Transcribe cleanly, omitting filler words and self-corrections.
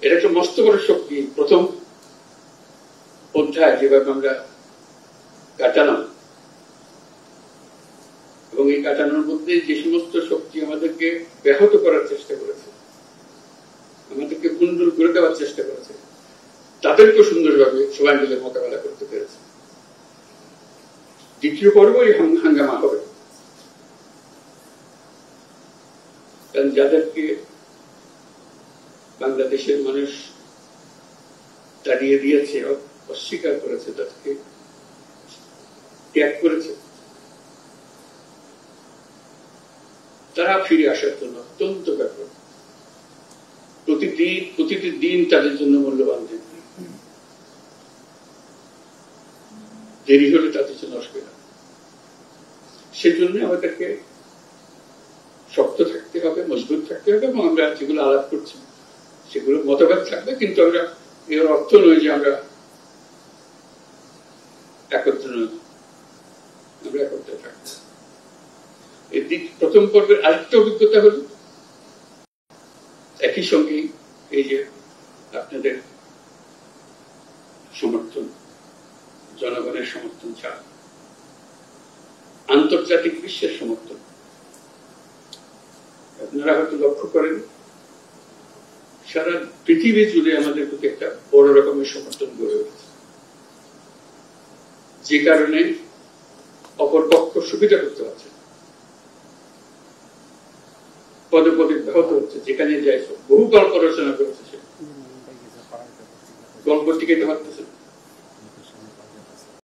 এটা একটা মস্ত বড় শক্তি। প্রথম অধ্যায় যেভাবে আমরা কাটালাম, এবং এই কাটানোর মধ্যে যে সমস্ত শক্তি আমাদেরকে ব্যাহত করার চেষ্টা করেছে, আমাদেরকে ভুন্ডুল করে দেওয়ার চেষ্টা করেছে, তাদেরকে সুন্দরভাবে সবাই মিলে মোকাবেলা করতে পেরেছে। দ্বিতীয় পর্ব এই হাঙ্গামা হবে, কারণ যাদেরকে বাংলাদেশের মানুষ তাড়িয়ে দিয়েছে, অস্বীকার করেছে, তাদেরকে ত্যাগ করেছে, তারা ফিরে আসার জন্য অত্যন্ত ব্যাপক। প্রতিটি দিন তাদের জন্য মূল্যবান দিন। দেরি হলে তাদের জন্য অসুবিধা। সেজন্য আমাদেরকে শক্ত থাকতে হবে, মজবুত থাকতে হবে, এবং আমরা যেগুলো আলাপ করছি সেগুলো মতভেদ থাকবে, কিন্তু আমরা এর অর্থ নয় যে আমরা একত্র নই, আমরা একত্রে থাকবো। এই প্রথম পর্বের আরেকটা অভিজ্ঞতা হল একই সঙ্গে এই যে আপনাদের সমর্থন, জনগণের সমর্থন ছাড়া আন্তর্জাতিক বিশ্বের সমর্থন। আপনারা হয়তো লক্ষ্য করেন সারা পৃথিবী জুড়ে আমাদের প্রতি একটা বড় রকমের সমর্থন গড়ে উঠেছে, যে কারণে অপর পক্ষ সুবিধা করতে পারছে, পদে পদে ব্যাহত হচ্ছে। যেখানে যাই বহু গল্প রচনা করেছে, সে গল্প টিকাইতে পারতেছে।